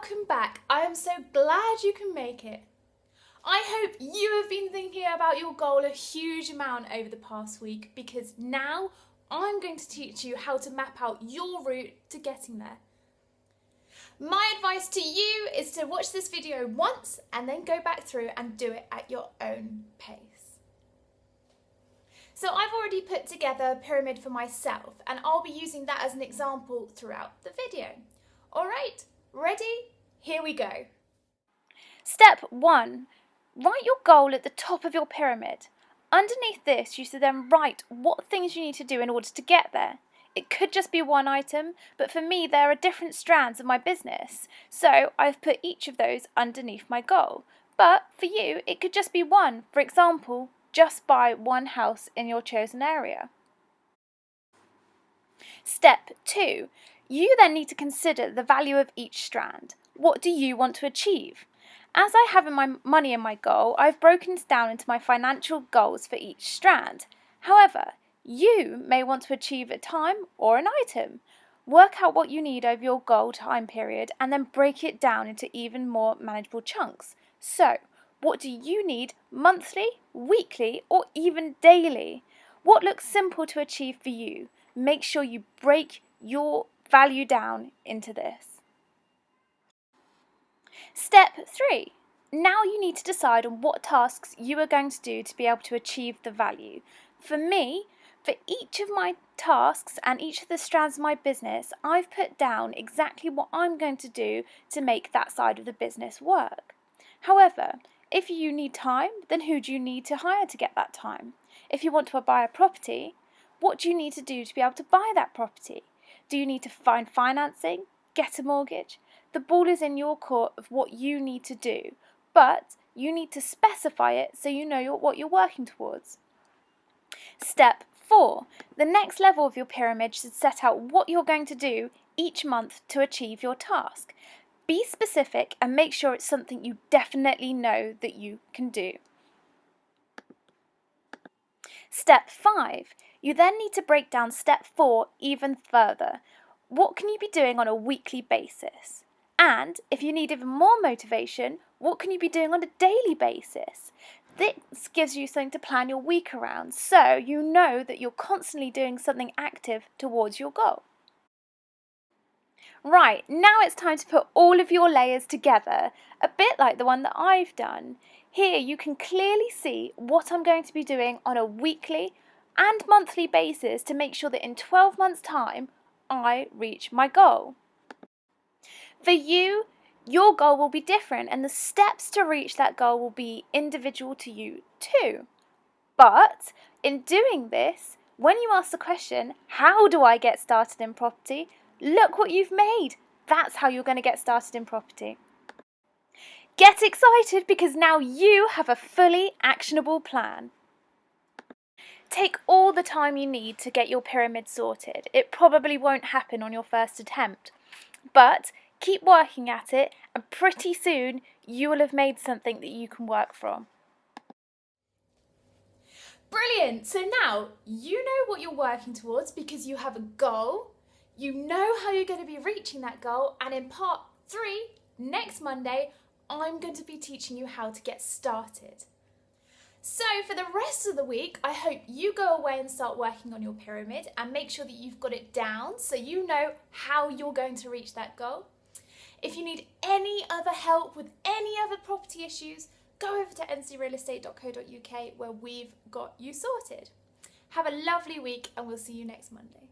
Welcome back. I am so glad you can make it. I hope you have been thinking about your goal a huge amount over the past week, because now I'm going to teach you how to map out your route to getting there. My advice to you is to watch this video once and then go back through and do it at your own pace. So I've already put together a pyramid for myself, and I'll be using that as an example throughout the video. All right, ready? Here we go. Step 1. Write your goal at the top of your pyramid. Underneath this, you should then write what things you need to do in order to get there. It could just be one item, but for me there are different strands of my business, so I've put each of those underneath my goal. But for you, it could just be one. For example, just buy one house in your chosen area. Step 2. You then need to consider the value of each strand. What do you want to achieve? As I have my money in my goal, I've broken this down into my financial goals for each strand. However, you may want to achieve a time or an item. Work out what you need over your goal time period and then break it down into even more manageable chunks. So, what do you need monthly, weekly, or even daily? What looks simple to achieve for you? Make sure you break your value down into this. Step 3. Now you need to decide on what tasks you are going to do to be able to achieve the value. For me, for each of my tasks and each of the strands of my business, I've put down exactly what I'm going to do to make that side of the business work. However, if you need time, then who do you need to hire to get that time? If you want to buy a property, what do you need to do to be able to buy that property? Do you need to find financing? Get a mortgage? The ball is in your court of what you need to do, but you need to specify it so you know what you're working towards. Step 4. The next level of your pyramid should set out what you're going to do each month to achieve your task. Be specific and make sure it's something you definitely know that you can do. Step 5. You then need to break down step 4 even further. What can you be doing on a weekly basis? And if you need even more motivation, what can you be doing on a daily basis? This gives you something to plan your week around, so you know that you're constantly doing something active towards your goal. Right, now it's time to put all of your layers together, a bit like the one that I've done. Here you can clearly see what I'm going to be doing on a weekly and monthly basis to make sure that in 12 months' time, I reach my goal. For you, your goal will be different and the steps to reach that goal will be individual to you too. But in doing this, when you ask the question, how do I get started in property? Look what you've made. That's how you're going to get started in property. Get excited because now you have a fully actionable plan. Take all the time you need to get your pyramid sorted. It probably won't happen on your first attempt, but keep working at it and pretty soon you will have made something that you can work from. Brilliant! So now you know what you're working towards because you have a goal, you know how you're going to be reaching that goal, and in part 3, next Monday, I'm going to be teaching you how to get started. So for the rest of the week, I hope you go away and start working on your pyramid and make sure that you've got it down so you know how you're going to reach that goal. If you need any other help with any other property issues, go over to ncrealestate.co.uk where we've got you sorted. Have a lovely week and we'll see you next Monday.